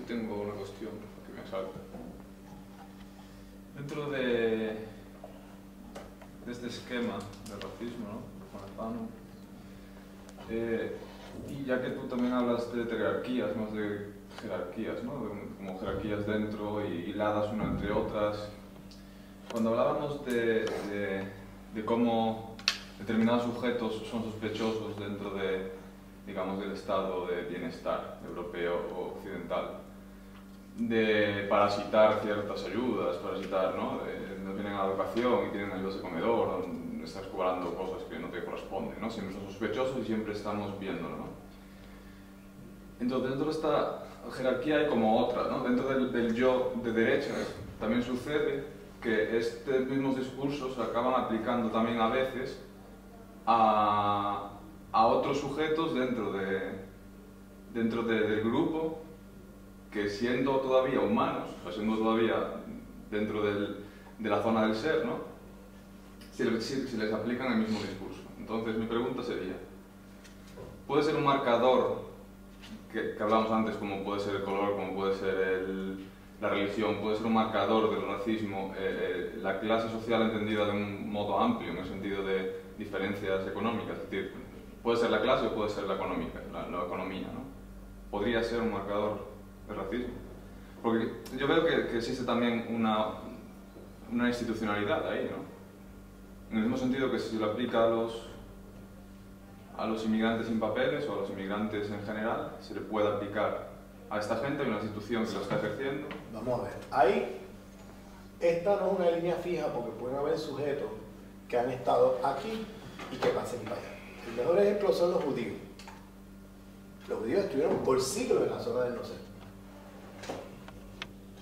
tengo una cuestión que me salta. Dentro de este esquema de racismo, ¿no? Conectando, y ya que tú también hablas de jerarquías, más de jerarquías, ¿no? Como jerarquías dentro y hiladas una entre otras. Cuando hablábamos de cómo determinados sujetos son sospechosos dentro de, digamos, del estado de bienestar europeo o occidental, de parasitar ciertas ayudas, parasitar, ¿no? No tienen la educación y tienen ayudas de comedor, estás cobrando cosas que no te corresponden, ¿no? Siempre son sospechosos y siempre estamos viéndolo, ¿no? Entonces, dentro de esta jerarquía hay como otra, ¿no? Dentro del yo de derecha también sucede que estos mismos discursos se acaban aplicando también a veces a otros sujetos dentro del grupo que, siendo todavía humanos, o sea, siendo todavía dentro de la zona del ser, ¿no? Se les aplican el mismo discurso. Entonces mi pregunta sería, ¿puede ser un marcador que hablamos antes, como puede ser el color, como puede ser la religión, puede ser un marcador del racismo, la clase social entendida de un modo amplio, en el sentido de diferencias económicas? Es decir, puede ser la clase o puede ser la económica, la economía, ¿no? ¿Podría ser un marcador de racismo? Porque yo veo que existe también una institucionalidad ahí, ¿no? En el mismo sentido que si se lo aplica a los inmigrantes sin papeles o a los inmigrantes en general, se le puede aplicar a esta gente, hay una institución que lo está ejerciendo. Vamos a ver, ahí esta no es una línea fija porque pueden haber sujetos que han estado aquí y que pasen para allá. El mejor ejemplo son los judíos. Los judíos estuvieron por siglos en la zona del no ser.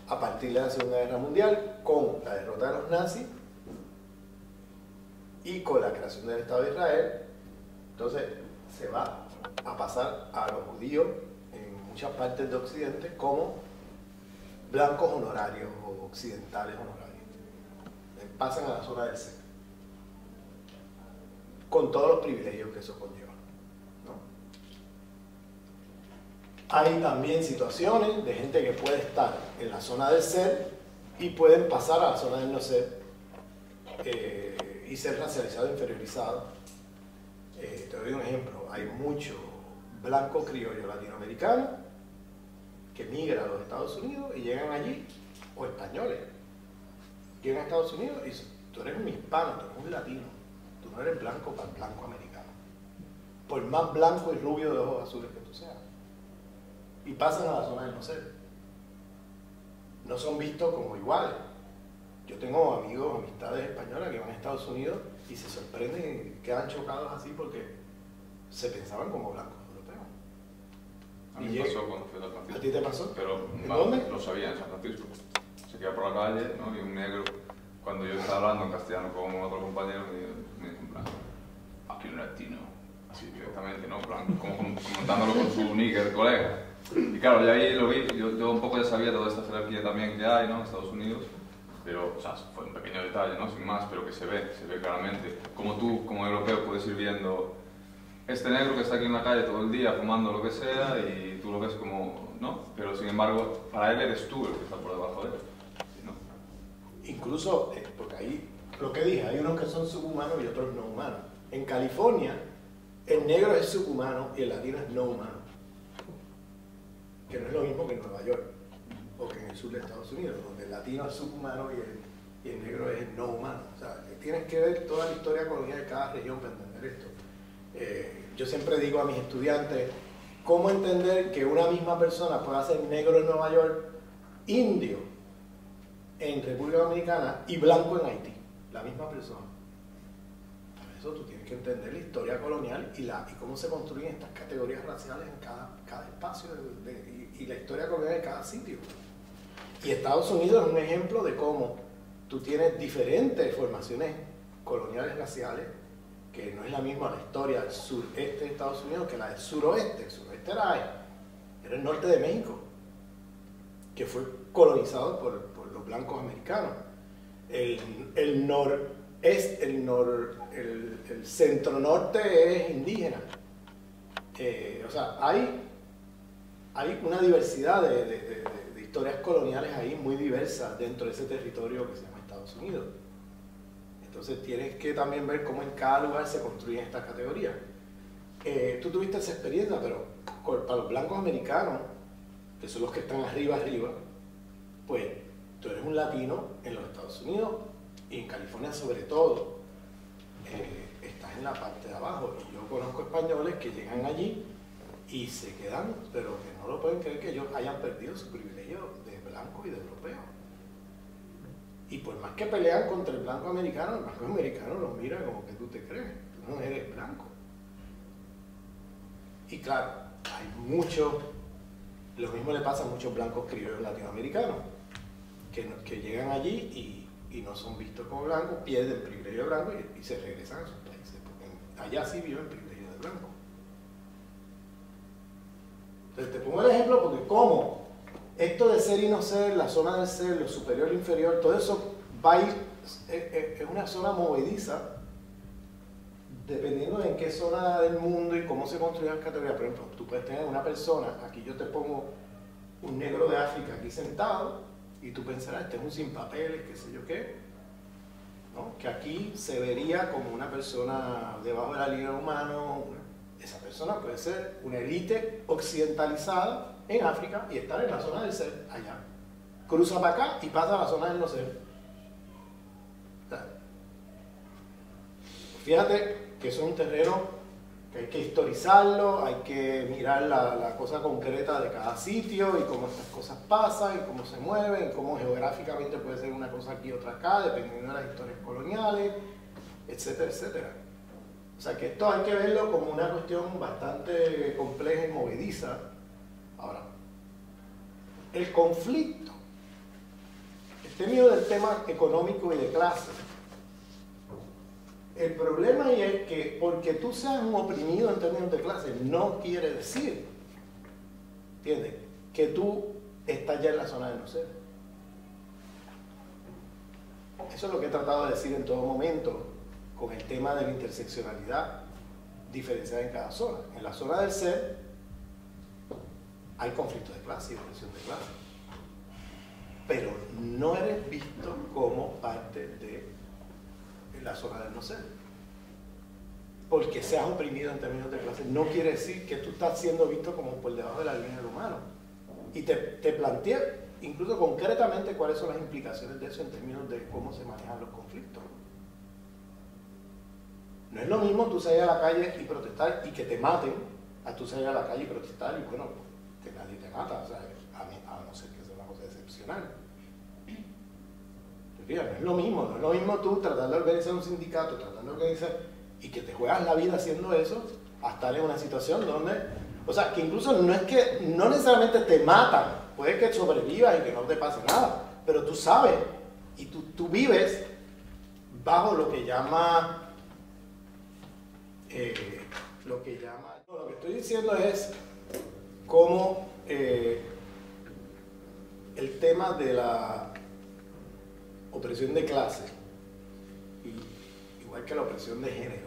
A partir de la Segunda Guerra Mundial, con la derrota de los nazis y con la creación del Estado de Israel, entonces se va a pasar a los judíos en muchas partes de Occidente como blancos honorarios o occidentales honorarios. Pasan a la zona del ser, con todos los privilegios que eso conlleva, ¿no? Hay también situaciones de gente que puede estar en la zona del ser y pueden pasar a la zona del no ser y ser racializado, inferiorizado. Te doy un ejemplo, hay mucho blanco criollo latinoamericano que migra a los Estados Unidos y llegan allí, o españoles, llegan a Estados Unidos y dicen, tú eres un hispano, tú eres un latino, tú no eres blanco para el blanco americano, por más blanco y rubio de ojos azules que tú seas. Y pasan a la zona del no ser. No son vistos como iguales. Yo tengo amigos, amistades españolas que van a Estados Unidos y se sorprenden y quedan chocados así porque se pensaban como blancos europeos. A mí me pasó cuando fui a San Francisco. ¿A ti te pasó? Pero ¿En dónde? Lo sabía, en San Francisco. Se queda por la calle, ¿no? Y un negro, cuando yo estaba hablando en castellano con otro compañero, me dijo en plan, aquí un latino, así directamente, ¿no? Plan, como comentándolo con su níger colega. Y claro, ya ahí lo vi, yo un poco ya sabía toda esta jerarquía también que hay, ¿no? En Estados Unidos, pero, o sea, fue un pequeño detalle, ¿no? Sin más, pero que se ve claramente. Como tú, como europeo, puedes ir viendo este negro que está aquí en la calle todo el día fumando lo que sea y tú lo ves como, ¿no? Pero sin embargo, para él eres tú el que está por debajo de él, ¿no? Incluso, porque ahí, lo que dije, hay unos que son subhumanos y otros no humanos. En California, el negro es subhumano y el latino es no humano. Que no es lo mismo que en Nueva York o que en el sur de Estados Unidos, donde el latino es subhumano y el negro es no humano. O sea, tienes que ver toda la historia colonial de cada región para entender esto. Yo siempre digo a mis estudiantes, ¿cómo entender que una misma persona pueda ser negro en Nueva York, indio en República Dominicana y blanco en Haití? La misma persona. Para eso tú tienes que entender la historia colonial y cómo se construyen estas categorías raciales en cada espacio y la historia colonial de cada sitio. Y Estados Unidos es un ejemplo de cómo tú tienes diferentes formaciones coloniales raciales, que no es la misma la historia del sureste de Estados Unidos que la del suroeste. El suroeste era el norte de México, que fue colonizado por los blancos americanos. El centro norte es indígena. O sea, hay una diversidad de historias coloniales ahí muy diversas dentro de ese territorio que se llama Estados Unidos. Entonces tienes que también ver cómo en cada lugar se construyen estas categorías. Tú tuviste esa experiencia, pero para los blancos americanos, que son los que están arriba, pues tú eres un latino en los Estados Unidos y en California sobre todo, estás en la parte de abajo. Y yo conozco españoles que llegan allí y se quedan, pero que no lo pueden creer que ellos hayan perdido su privilegio de blanco y de europeo. Y por más que pelean contra el blanco americano los mira como que tú te crees, tú no eres blanco. Y claro, hay muchos, lo mismo le pasa a muchos blancos criollos latinoamericanos, que llegan allí y no son vistos como blancos, pierden privilegio de blanco y se regresan a sus países, porque allá sí viven privilegio de blanco. Entonces te pongo el ejemplo porque como esto de ser y no ser, la zona del ser, lo superior e inferior, todo eso va a ir, es una zona movediza, dependiendo de en qué zona del mundo y cómo se construyen las categorías. Por ejemplo, tú puedes tener una persona, aquí yo te pongo un negro de África aquí sentado, y tú pensarás, este es un sin papeles, qué sé yo qué, ¿no? Que aquí se vería como una persona debajo de la línea de humano. Esa persona puede ser una élite occidentalizada en África y estar en la zona del ser allá. Cruza para acá y pasa a la zona del no ser. Fíjate que eso es un terreno que hay que historizarlo, hay que mirar la cosa concreta de cada sitio y cómo estas cosas pasan y cómo se mueven, y cómo geográficamente puede ser una cosa aquí y otra acá, dependiendo de las historias coloniales, etcétera, etcétera. O sea que esto hay que verlo como una cuestión bastante compleja y movediza. Ahora, el conflicto, este mío del tema económico y de clase, el problema ahí es que porque tú seas un oprimido en términos de clase, no quiere decir, ¿entiendes?, que tú estás ya en la zona de no ser. Eso es lo que he tratado de decir en todo momento con el tema de la interseccionalidad diferenciada en cada zona. En la zona del ser hay conflicto de clase y opresión de clase, pero no eres visto como parte de la zona del no ser. Porque seas oprimido en términos de clase no quiere decir que tú estás siendo visto como por debajo de la línea del humano. Y te planteé incluso concretamente cuáles son las implicaciones de eso en términos de cómo se manejan los conflictos. No es lo mismo tú salir a la calle y protestar y que te maten, a tú salir a la calle y protestar y bueno, que nadie te mata, o sea, a no ser que sea una cosa excepcional. No es lo mismo tú tratar de organizar un sindicato, tratar de organizar y que te juegas la vida haciendo eso, a estar en una situación donde, o sea, que incluso no es que, no necesariamente te matan, puede que sobrevivas y que no te pase nada, pero tú sabes y tú vives bajo lo que llama, lo que estoy diciendo es cómo el tema de la opresión de clase, igual que la opresión de género,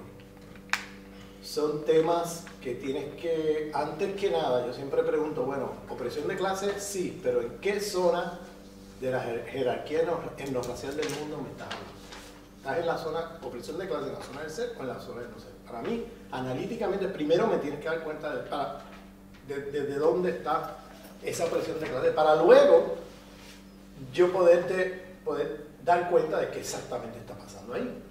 son temas que tienes que, antes que nada, yo siempre pregunto, bueno, opresión de clase, sí, pero ¿en qué zona de la jerarquía en lo racial del mundo me estás hablando? ¿Estás en la zona, opresión de clase, en la zona del ser o en la zona del no ser? Para mí, analíticamente, primero me tienes que dar cuenta de dónde está esa opresión de clase, para luego yo poder dar cuenta de qué exactamente está pasando ahí.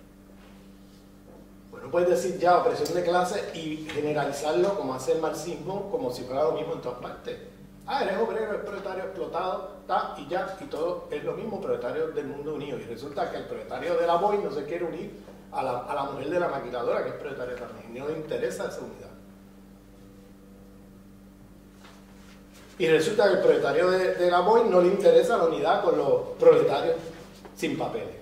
Bueno, puedes decir ya opresión de clase y generalizarlo como hace el marxismo, como si fuera lo mismo en todas partes. Ah, eres obrero, eres proletario explotado, y ya, y todo es lo mismo, proletario del mundo unido. Y resulta que el proletario de la BOI no se quiere unir a la mujer de la maquiladora, que es proletaria también, y no le interesa esa unidad. Y resulta que el proletario de la BOI no le interesa la unidad con los proletarios sin papeles.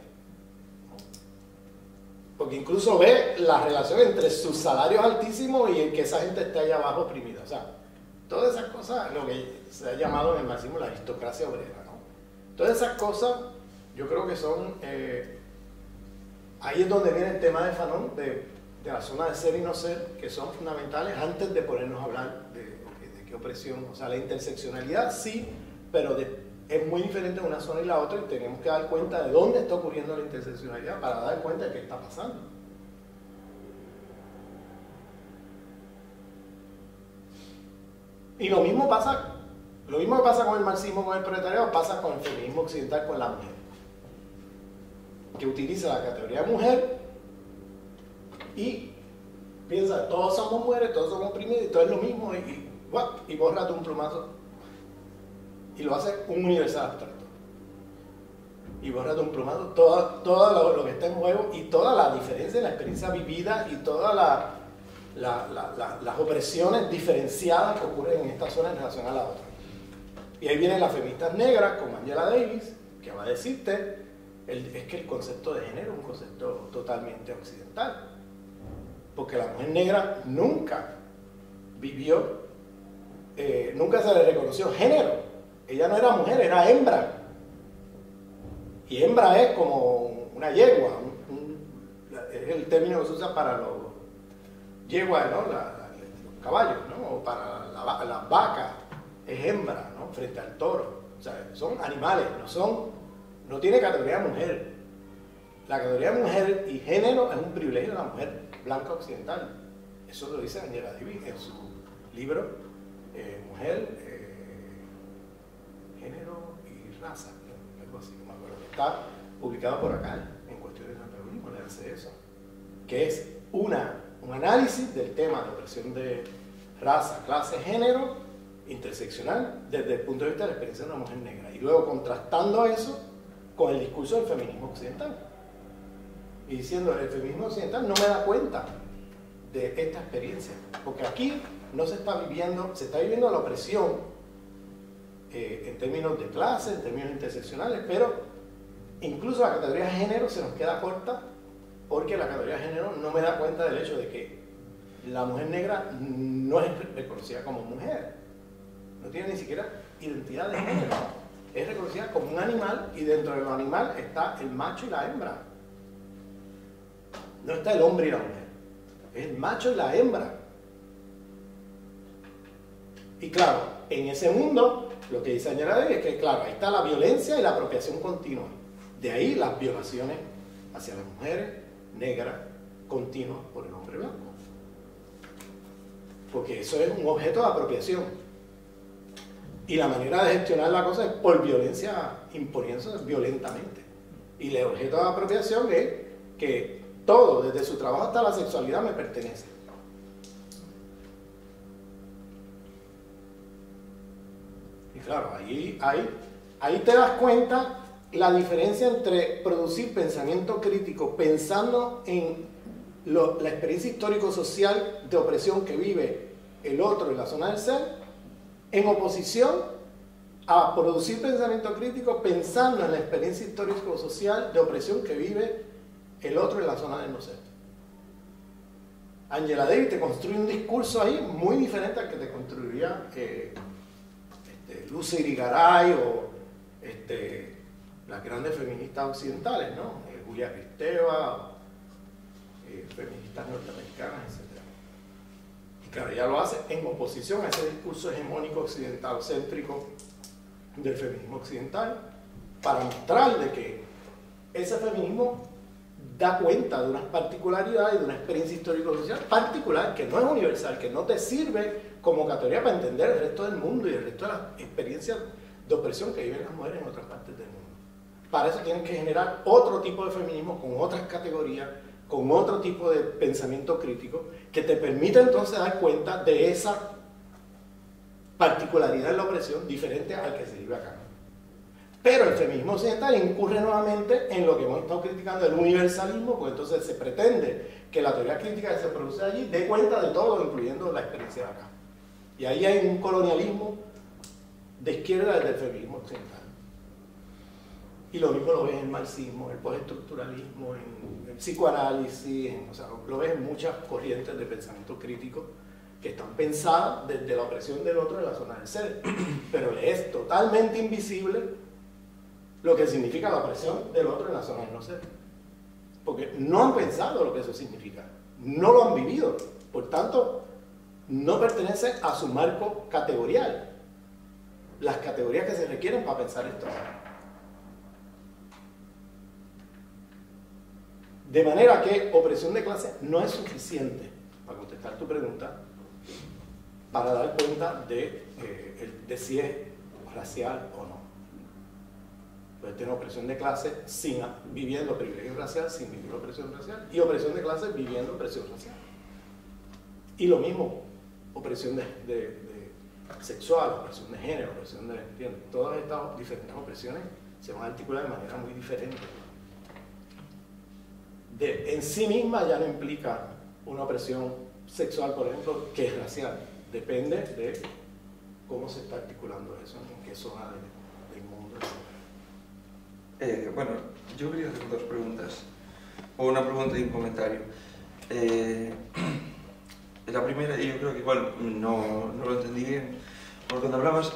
Porque incluso ve la relación entre sus salarios altísimos y el que esa gente esté allá abajo oprimida. O sea, todas esas cosas, lo que se ha llamado en el marxismo la aristocracia obrera, ¿no? Todas esas cosas, yo creo que son, ahí es donde viene el tema de Fanon, de la zona de ser y no ser, que son fundamentales antes de ponernos a hablar de qué opresión, o sea, la interseccionalidad sí, pero es muy diferente una zona y la otra, y tenemos que dar cuenta de dónde está ocurriendo la interseccionalidad para dar cuenta de qué está pasando. Y lo mismo que pasa con el marxismo, con el proletariado, pasa con el feminismo occidental, con la mujer, que utiliza la categoría de mujer y piensa, todos somos mujeres, todos somos oprimidos y todo es lo mismo, y borra de un plumazo y lo hace un universal abstracto, y borra de un plumazo todo lo que está en juego y toda la diferencia en la experiencia vivida y todas las opresiones diferenciadas que ocurren en esta zona en relación a la otra. Y ahí vienen las feministas negras como Angela Davis, que va a decirte es que el concepto de género es un concepto totalmente occidental, porque la mujer negra nunca vivió, nunca se le reconoció género. Ella no era mujer, era hembra, y hembra es como una yegua, es el término que se usa para los yeguas, ¿no? Los caballos, ¿no? O para las vacas es hembra, ¿no? Frente al toro. O sea, son animales, no tiene categoría de mujer. La categoría de mujer y género es un privilegio de la mujer blanca occidental. Eso lo dice Angela Davis en su libro Mujer, Género y Raza, algo así, no me acuerdo. Está publicado por acá en Cuestiones de Antagonismo, le hace eso, que es un análisis del tema de opresión de raza, clase, género, interseccional, desde el punto de vista de la experiencia de una mujer negra, y luego contrastando eso con el discurso del feminismo occidental, y diciendo, el feminismo occidental no me da cuenta de esta experiencia, porque aquí no se está viviendo la opresión en términos de clase, en términos interseccionales, pero incluso la categoría de género se nos queda corta, porque la categoría de género no me da cuenta del hecho de que la mujer negra no es reconocida como mujer, no tiene ni siquiera identidad de género, es reconocida como un animal, y dentro del animal está el macho y la hembra, no está el hombre y la mujer, es el macho y la hembra. Y claro, en ese mundo, lo que dice Angela Davis es que, claro, ahí está la violencia y la apropiación continua. De ahí las violaciones hacia las mujeres negras continuas por el hombre blanco. Porque eso es un objeto de apropiación. Y la manera de gestionar la cosa es por violencia, imponiéndose violentamente. Y el objeto de apropiación es que todo, desde su trabajo hasta la sexualidad, me pertenece. Y claro, ahí te das cuenta la diferencia entre producir pensamiento crítico pensando en la experiencia histórico-social de opresión que vive el otro en la zona del ser, en oposición a producir pensamiento crítico pensando en la experiencia histórico-social de opresión que vive el otro en la zona del no ser. Angela Davis te construye un discurso ahí muy diferente al que te construiría Luce Irigaray o las grandes feministas occidentales, ¿no? Julia Kristeva, feministas norteamericanas, etc. Y claro, ella lo hace en oposición a ese discurso hegemónico occidental-céntrico del feminismo occidental, para mostrar de que ese feminismo da cuenta de unas particularidades, de una experiencia histórico-social particular, que no es universal, que no te sirve como categoría para entender el resto del mundo y el resto de las experiencias de opresión que viven las mujeres en otras partes del mundo. Para eso tienen que generar otro tipo de feminismo con otras categorías, con otro tipo de pensamiento crítico, que te permita entonces dar cuenta de esa particularidad de la opresión diferente al que se vive acá. Pero el feminismo occidental incurre nuevamente en lo que hemos estado criticando, el universalismo, pues entonces se pretende que la teoría crítica que se produce allí dé cuenta de todo, incluyendo la experiencia de acá. Y ahí hay un colonialismo de izquierda desde el feminismo occidental. Y lo mismo lo ves en el marxismo, el postestructuralismo, en el psicoanálisis, o sea, lo ves en muchas corrientes de pensamiento crítico que están pensadas desde la opresión del otro en la zona del ser, pero le es totalmente invisible lo que significa la opresión del otro en la zona del no ser, porque no han pensado lo que eso significa, no lo han vivido, por tanto no pertenece a su marco categorial. Las categorías que se requieren para pensar esto. De manera que opresión de clase no es suficiente para contestar tu pregunta, para dar cuenta de si es racial o no. Puedes tener opresión de clase viviendo privilegio racial, sin vivir opresión racial, y opresión de clase viviendo opresión racial. Y lo mismo, opresión sexual, opresión de género, opresión de... ¿entiendes? Todas estas diferentes opresiones se van a articular de manera muy diferente. En sí misma ya no implica una opresión sexual, por ejemplo, que es racial. Depende de cómo se está articulando eso, en qué zona del mundo. Bueno, yo quería hacer dos preguntas, o una pregunta y un comentario. La primera, y yo creo que igual no lo entendí bien, porque cuando hablabas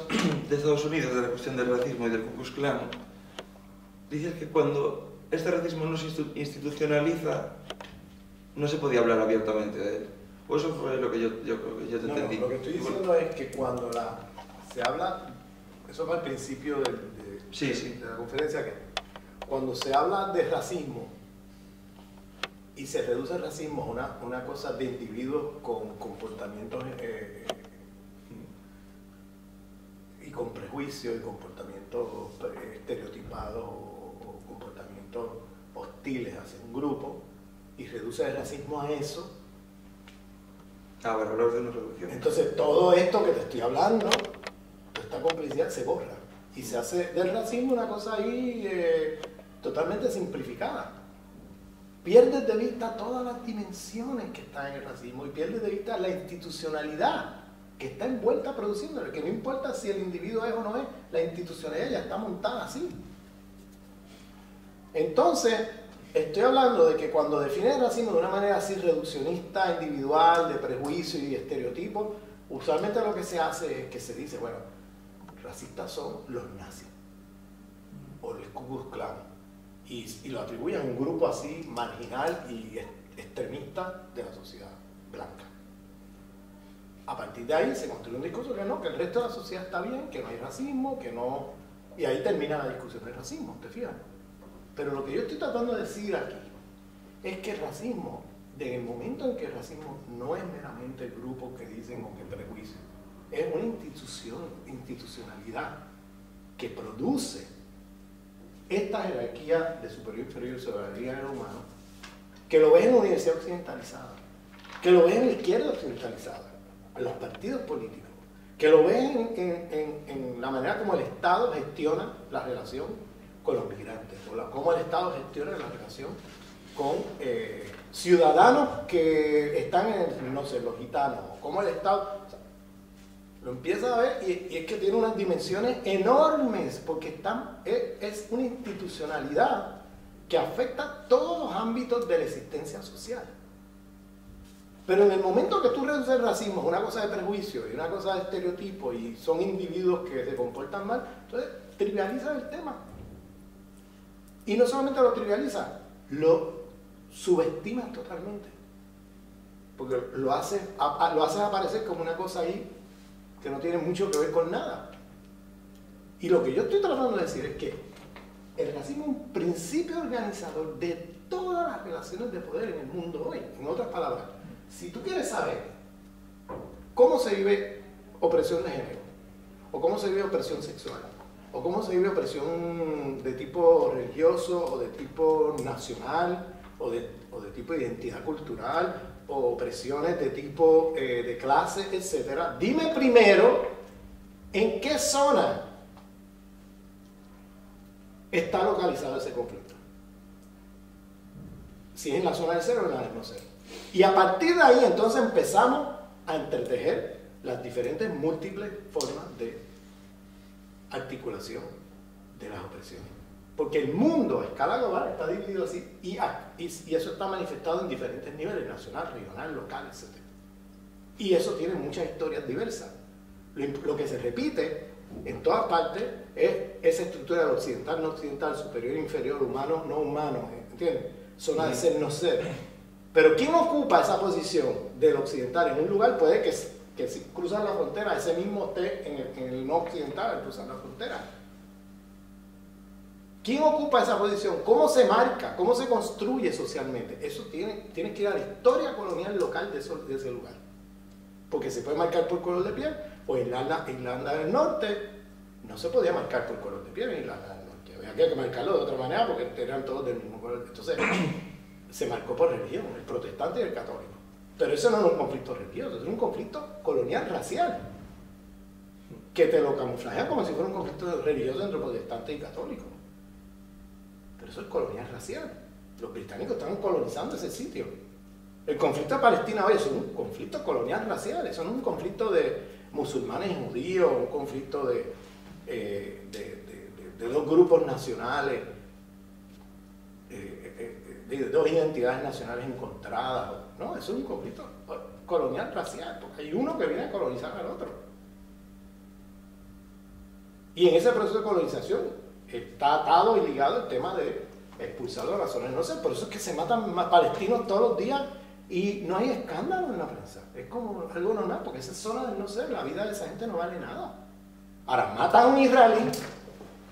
de Estados Unidos, de la cuestión del racismo y del Ku Klux Klan, dices que cuando este racismo no se institucionaliza, no se podía hablar abiertamente de él. O eso fue lo que yo te entendí. No, lo que estoy diciendo es que cuando se habla, eso fue al principio de la conferencia, que cuando se habla de racismo y se reduce el racismo a una cosa de individuos con comportamientos y con prejuicios y comportamientos estereotipados o comportamientos hostiles hacia un grupo, y reduce el racismo a eso. Bueno, hablar de una reducción. Entonces todo esto que te estoy hablando, esta complicidad se borra y se hace del racismo una cosa ahí totalmente simplificada. Pierdes de vista todas las dimensiones que están en el racismo y pierdes de vista la institucionalidad que está envuelta produciéndolo, que no importa si el individuo es o no es, la institucionalidad ya está montada así. Entonces, estoy hablando de que cuando define el racismo de una manera así reduccionista, individual, de prejuicio y estereotipos, usualmente lo que se hace es que se dice, bueno, racistas son los nazis o el Ku Klux Klan, y lo atribuyen a un grupo así marginal y extremista de la sociedad blanca. A partir de ahí se construye un discurso que no, que el resto de la sociedad está bien, que no hay racismo, que no... Y ahí termina la discusión del racismo, ¿te fijas? Pero lo que yo estoy tratando de decir aquí es que el racismo, en el momento en que el racismo no es meramente el grupo que dicen o que prejuicio, es una institucionalidad que produce esta jerarquía de superior y inferior sobre la vida del humano, que lo ves en la universidad occidentalizada, que lo ves en la izquierda occidentalizada, en los partidos políticos, que lo ves en la manera como el Estado gestiona la relación con los migrantes, o cómo el Estado gestiona la relación con ciudadanos que están en, no sé, los gitanos, o cómo el Estado... O sea, lo empieza a ver y es que tiene unas dimensiones enormes, porque es una institucionalidad que afecta todos los ámbitos de la existencia social. Pero en el momento que tú reduces el racismo, es una cosa de prejuicio y una cosa de estereotipo, y son individuos que se comportan mal, entonces trivializas el tema. Y no solamente lo trivializas, lo subestimas totalmente. Porque lo haces aparecer como una cosa ahí que no tiene mucho que ver con nada. Y lo que yo estoy tratando de decir es que el racismo es un principio organizador de todas las relaciones de poder en el mundo hoy. En otras palabras, si tú quieres saber cómo se vive opresión de género, o cómo se vive opresión sexual, o cómo se vive opresión de tipo religioso, o de tipo nacional, o de tipo de identidad cultural, o opresiones de tipo de clase, etc. Dime primero en qué zona está localizado ese conflicto. Si es en la zona del cero o en la del no cero. Y a partir de ahí entonces empezamos a entretejer las diferentes múltiples formas de articulación de las opresiones. Porque el mundo a escala global está dividido así y eso está manifestado en diferentes niveles, nacional, regional, local, etc. Y eso tiene muchas historias diversas. Lo que se repite en todas partes es esa estructura del occidental, no occidental, superior, inferior, humano, no humano, ¿entiendes? Zona de ser, no ser. Pero ¿quién ocupa esa posición del occidental en un lugar? Puede que que si cruzan la frontera, ese mismo esté en el no occidental, cruzan la frontera. ¿Quién ocupa esa posición? ¿Cómo se marca? ¿Cómo se construye socialmente? Eso tiene que ir a la historia colonial local de ese lugar. Porque se puede marcar por color de piel, o Irlanda del Norte no se podía marcar por color de piel en Irlanda del Norte. Había que marcarlo de otra manera porque eran todos del mismo color. Entonces, se marcó por religión, el protestante y el católico. Pero eso no es un conflicto religioso, es un conflicto colonial racial. Que te lo camuflajea como si fuera un conflicto religioso entre protestante y católico. Pero eso es colonial racial. Los británicos estaban colonizando ese sitio. El conflicto de Palestina hoy es un conflicto colonial racial, eso no es un conflicto de musulmanes y judíos, un conflicto de dos grupos nacionales, de dos identidades nacionales encontradas. No, eso es un conflicto colonial racial, porque hay uno que viene a colonizar al otro. Y en ese proceso de colonización está atado y ligado el tema de expulsar de las zonas. No sé, por eso es que se matan palestinos todos los días y no hay escándalo en la prensa. Es como algo normal, porque esa zona, no sé, la vida de esa gente no vale nada. Ahora, matan a un israelí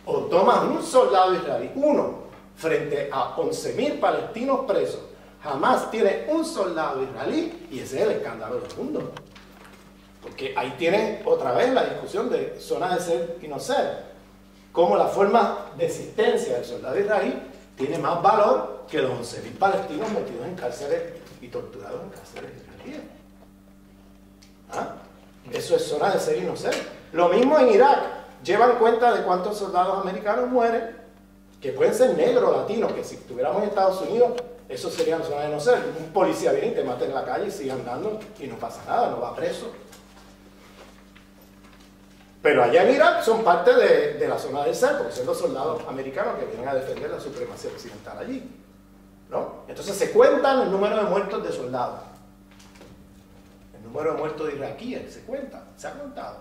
o toman un soldado israelí, uno, frente a 11.000 palestinos presos. Jamás tiene un soldado israelí y ese es el escándalo del mundo. Porque ahí tienen otra vez la discusión de zona de ser y no ser. Cómo la forma de existencia del soldado israelí tiene más valor que los 11.000 palestinos metidos en cárceles y torturados en cárceles israelíes. ¿Ah? Eso es zona de ser y no ser. Lo mismo en Irak. Llevan cuenta de cuántos soldados americanos mueren, que pueden ser negros, latinos, que si estuviéramos en Estados Unidos, eso sería zona de no ser. Un policía viene y te mata en la calle y sigue andando y no pasa nada, no va preso. Pero allá en Irak son parte de la zona del ser, porque son los soldados americanos que vienen a defender la supremacía occidental allí, ¿no? Entonces se cuentan el número de muertos de soldados, el número de muertos de iraquíes, se cuenta, se ha contado,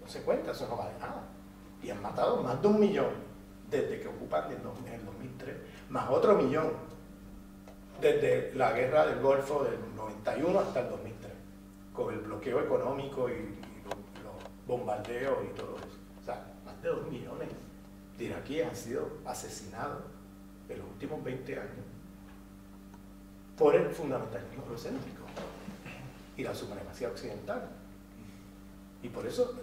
no se cuenta, eso no vale nada. Y han matado más de 1 millón desde que ocupan en el 2003, más otro 1 millón desde la guerra del Golfo del 91 hasta el 2003, con el bloqueo económico y bombardeos y todo eso. O sea, más de 2 millones de iraquíes han sido asesinados en los últimos 20 años por el fundamentalismo eurocéntrico y la supremacía occidental. Y por eso,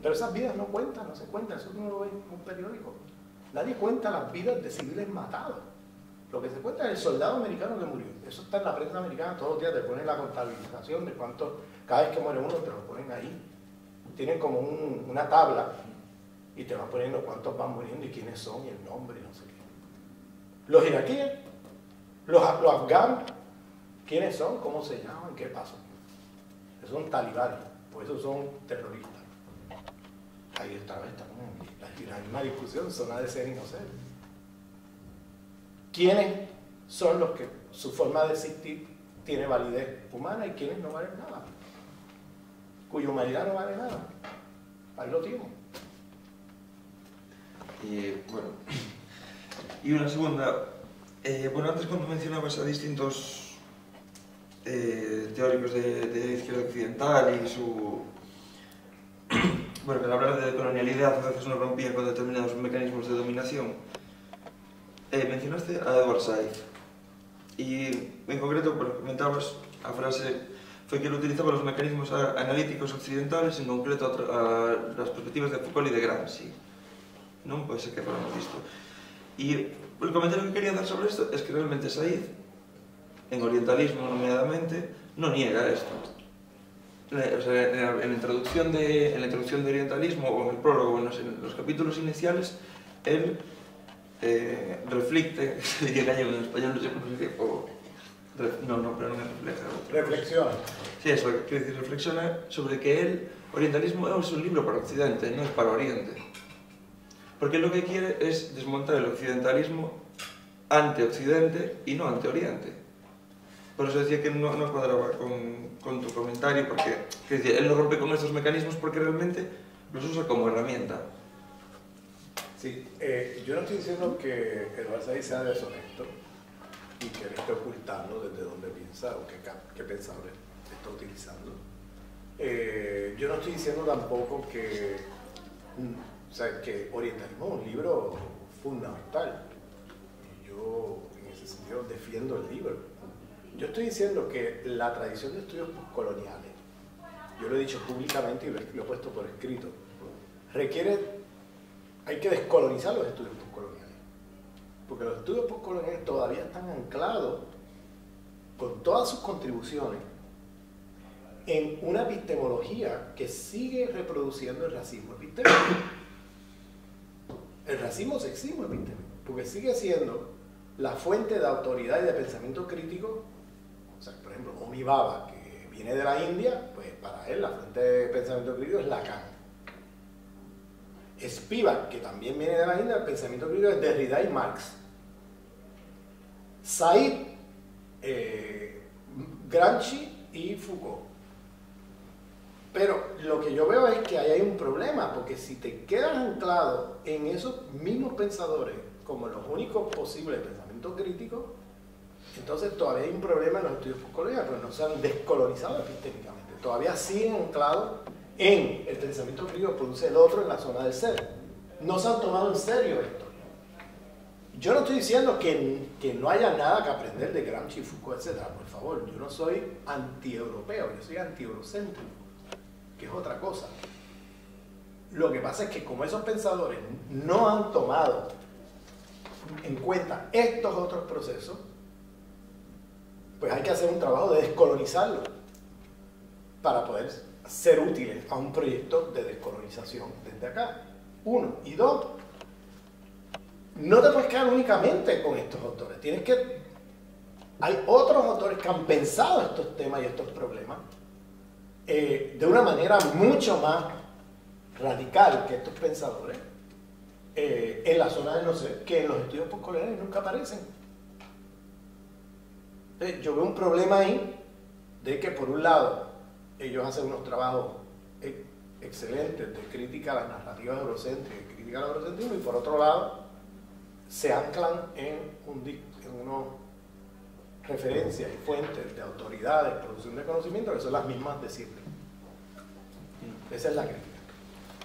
pero esas vidas no cuentan, no se cuentan, eso uno lo ve en un periódico. Nadie cuenta las vidas de civiles matados. Lo que se cuenta es el soldado americano que murió. Eso está en la prensa americana, todos los días te ponen la contabilización de cuánto, cada vez que muere uno te lo ponen ahí. Tienen como una tabla y te van poniendo cuántos van muriendo y quiénes son y el nombre y no sé qué. Los iraquíes, los afganos, ¿quiénes son? ¿Cómo se llaman? ¿Qué pasó? Esos son talibanes, pues esos son terroristas. Ahí otra vez estamos en la misma discusión, zona de ser y no ser. ¿Quiénes son los que su forma de existir tiene validez humana y quiénes no valen nada? Cuya humanidad no vale nada. Ahí lo tienen. Y bueno, y una segunda, bueno, antes cuando mencionabas a distintos teóricos de izquierda occidental y su... bueno, que al hablar de colonialidad a veces no rompía con determinados mecanismos de dominación, mencionaste a Edward Said y en concreto, bueno, comentabas a frase fue que él utilizaba los mecanismos analíticos occidentales, en concreto a las perspectivas de Foucault y de Gramsci. Non pode ser que lo hemos visto. Y el comentario que quería dar sobre esto es que realmente Said, en orientalismo nomeadamente, no niega esto. O sea, en la introducción de orientalismo, o en el prólogo, en los capítulos iniciales, él reflecte, se diría gallego en español, no sé cómo se dice, no, pero non me refleja. Reflexiona. Sí, eso, quiero decir, reflexiona sobre que el orientalismo es un libro para Occidente, no es para Oriente. Porque lo que quiere es desmontar el occidentalismo ante Occidente y no ante Oriente. Por eso decía que no cuadraba con tu comentario, porque decir, él no rompe con estos mecanismos porque realmente los usa como herramienta. Sí, yo no estoy diciendo que Edward Said sea deshonesto y que él esté ocultando desde dónde piensa o qué pensadores está utilizando. Yo no estoy diciendo tampoco que, o sea, que orientalismo es un libro fundamental. Yo en ese sentido defiendo el libro. Yo estoy diciendo que la tradición de estudios postcoloniales, yo lo he dicho públicamente y lo he puesto por escrito, hay que descolonizar los estudios postcoloniales. Porque los estudios postcoloniales todavía están anclados con todas sus contribuciones en una epistemología que sigue reproduciendo el racismo epistémico. El racismo sexismo epistémico, porque sigue siendo la fuente de autoridad y de pensamiento crítico. O sea, por ejemplo, Homi Bhabha, que viene de la India, pues para él la fuente de pensamiento crítico es Lacan. Spivak, que también viene de la India, el pensamiento crítico es Derrida y Marx. Said, Gramsci y Foucault. Pero lo que yo veo es que ahí hay un problema, porque si te quedas anclado en esos mismos pensadores como los únicos posibles de pensamiento crítico, entonces todavía hay un problema en los estudios postcoloniales, porque no se han descolonizado epistémicamente. Todavía siguen anclados en el pensamiento crítico que produce el otro en la zona del ser. No se han tomado en serio esto. Yo no estoy diciendo que no haya nada que aprender de Gramsci, Foucault, etc. Por favor, yo no soy anti-europeo, yo soy anti-eurocéntrico, que es otra cosa. Lo que pasa es que como esos pensadores no han tomado en cuenta estos otros procesos, pues hay que hacer un trabajo de descolonizarlo para poder ser útiles a un proyecto de descolonización desde acá. Uno. Y dos, no te puedes quedar únicamente con estos autores. Hay otros autores que han pensado estos temas y estos problemas de una manera mucho más radical que estos pensadores en la zona del no ser, que en los estudios postcoloniales nunca aparecen. Yo veo un problema ahí de que por un lado ellos hacen unos trabajos excelentes de crítica a las narrativas eurocéntricas, de crítica al eurocentrismo, y por otro lado se anclan en unas referencias y fuentes de autoridades, producción de conocimiento, que son las mismas de siempre. Esa es la crítica.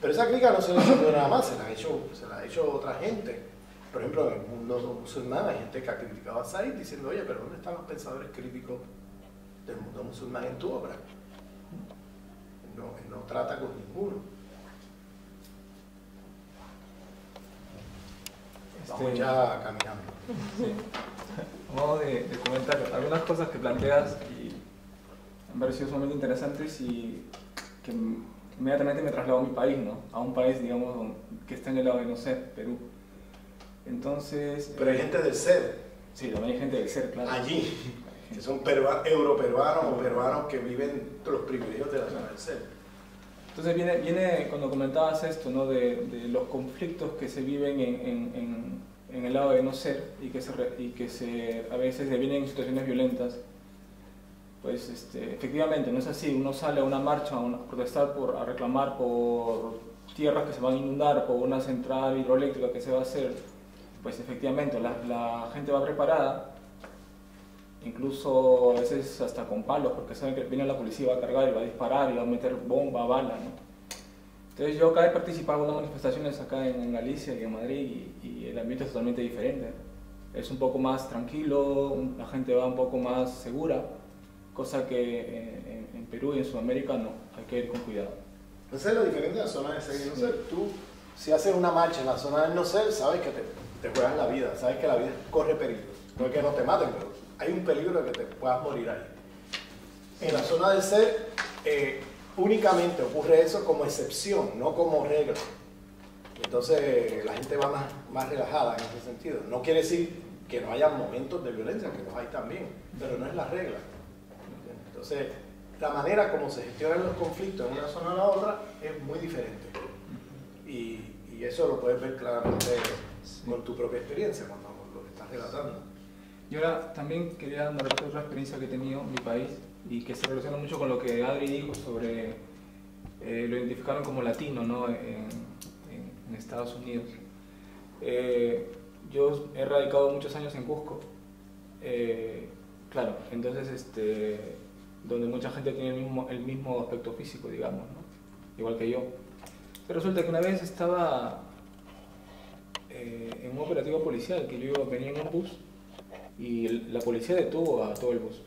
Pero esa crítica no se la ha hecho nada más, se la ha hecho otra gente. Por ejemplo, en el mundo musulmán hay gente que ha criticado a Said diciendo, oye, pero ¿dónde están los pensadores críticos del mundo musulmán en tu obra? No trata con ninguno. Vamos ya caminando. Sí. A modo de comentar algunas cosas que planteas y me han parecido sumamente interesantes y que inmediatamente me trasladó a mi país, ¿no? A un país, digamos, que está en el lado de no ser, Perú. Entonces... Pero hay gente del ser. Sí, también hay gente del ser, claro. Allí, que son europeruanos o peruanos que viven los privilegios de la zona del ser. Entonces viene cuando comentabas esto, ¿no? De los conflictos que se viven en el lado de no ser y que a veces devienen en situaciones violentas. Pues efectivamente no es así. Uno sale a una marcha a protestar, a reclamar por tierras que se van a inundar, por una central hidroeléctrica que se va a hacer. Pues efectivamente la gente va preparada, incluso a veces hasta con palos, porque saben que viene la policía, va a cargar y va a disparar y va a meter bomba, bala, ¿no? Entonces yo acá he participado en unas manifestaciones acá en Galicia y en Madrid y el ambiente es totalmente diferente. Es un poco más tranquilo, la gente va un poco más segura, cosa que en Perú y en Sudamérica no, hay que ir con cuidado. Esa es la diferencia de la zona de ser y no ser. Tú, si haces una marcha en la zona del no ser, sabes que te juegas la vida, sabes que la vida corre peligro. No es que no te maten, pero hay un peligro de que te puedas morir ahí. En la zona del ser, únicamente ocurre eso como excepción, no como regla. Entonces la gente va más relajada en ese sentido. No quiere decir que no haya momentos de violencia, que los hay también, pero no es la regla. Entonces, la manera como se gestionan los conflictos en una zona a la otra es muy diferente. Y eso lo puedes ver claramente con tu propia experiencia, cuando lo estás relatando. Y ahora también quería narrarte otra experiencia que he tenido en mi país y que se relaciona mucho con lo que Adri dijo sobre lo identificaron como latino, ¿no? en Estados Unidos. Yo he radicado muchos años en Cusco, claro, entonces donde mucha gente tiene el mismo aspecto físico, digamos, ¿no? Igual que yo. Pero resulta que una vez estaba en un operativo policial, que yo venía en un bus y la policía detuvo a todo el bus.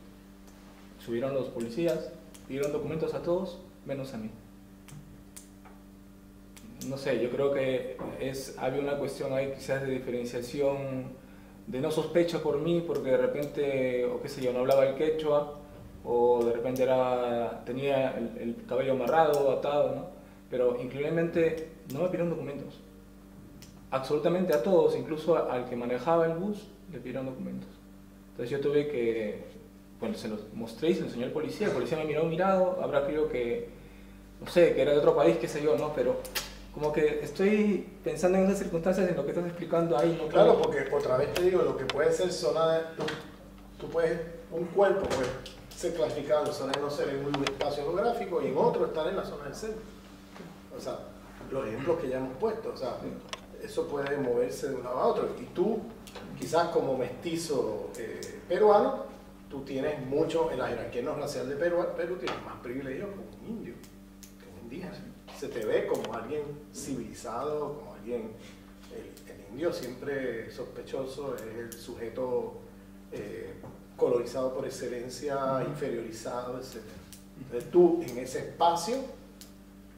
Subieron los policías, pidieron documentos a todos, menos a mí. No sé, yo creo que había una cuestión ahí quizás de diferenciación, de no sospecha por mí porque de repente, o qué sé yo, no hablaba el quechua, o de repente tenía el cabello amarrado, atado, ¿no? Pero increíblemente no me pidieron documentos. Absolutamente a todos, incluso al que manejaba el bus, le pidieron documentos. Entonces yo tuve que, bueno, se los mostré y se los enseñó el policía me mirado, habrá creído que, no sé, que era de otro país, qué sé yo, ¿no? Pero como que estoy pensando en esas circunstancias, en lo que estás explicando ahí, ¿no? Claro, porque otra vez te digo, lo que puede ser zona de... Tú puedes, un cuerpo puede ser clasificado en zona de no ser en un espacio geográfico y en otro estar en la zona del ser. O sea, los ejemplos que ya hemos puesto, o sea, eso puede moverse de un lado a otro. Y tú, quizás como mestizo peruano, tú tienes mucho, en la jerarquía no racial de Perú tienes más privilegios como un indio, que un indígena. Se te ve como alguien civilizado, como alguien... El indio siempre sospechoso, es el sujeto colonizado por excelencia, inferiorizado, etc. Entonces tú, en ese espacio,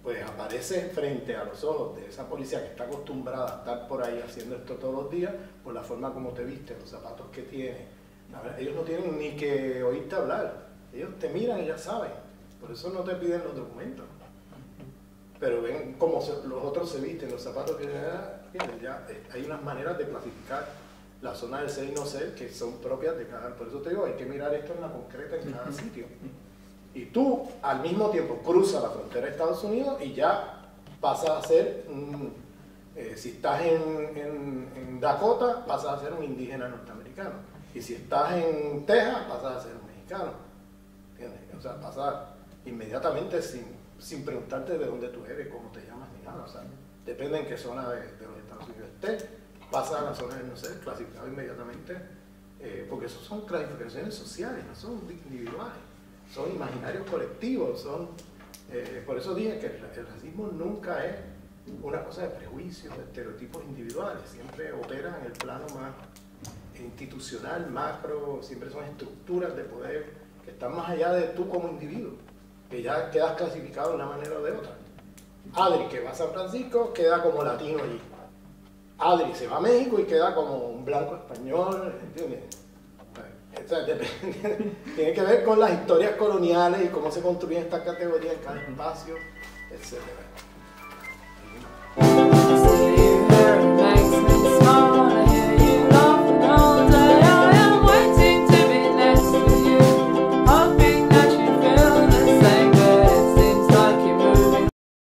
pues apareces frente a los ojos de esa policía que está acostumbrada a estar por ahí haciendo esto todos los días, por la forma como te viste, los zapatos que tienes. Ellos no tienen ni que oírte hablar, ellos te miran y ya saben, por eso no te piden los documentos. Pero ven cómo los otros se visten, los zapatos que ya hay unas maneras de clasificar la zona del ser y no ser que son propias de cada. Por eso te digo, hay que mirar esto en la concreta en cada sitio. Y tú, al mismo tiempo, cruzas la frontera de Estados Unidos y ya pasas a ser, si estás en Dakota, pasas a ser un indígena norteamericano. Y si estás en Texas, pasas a ser un mexicano. ¿Entiendes? O sea, pasas inmediatamente sin preguntarte de dónde tú eres, cómo te llamas, ni nada. O sea, depende en qué zona de los Estados Unidos estés, pasas a la zona de no ser clasificado inmediatamente, porque eso son clasificaciones sociales, no son individuales. Son imaginarios colectivos, por eso dije que el racismo nunca es una cosa de prejuicios, de estereotipos individuales, siempre opera en el plano más institucional, macro, siempre son estructuras de poder que están más allá de tú como individuo, que ya quedas clasificado de una manera o de otra. Adri, que va a San Francisco, queda como latino allí. Adri se va a México y queda como un blanco español, ¿entiendes? O sea, tiene que ver con las historias coloniales y cómo se construyen estas categorías en cada espacio, etc.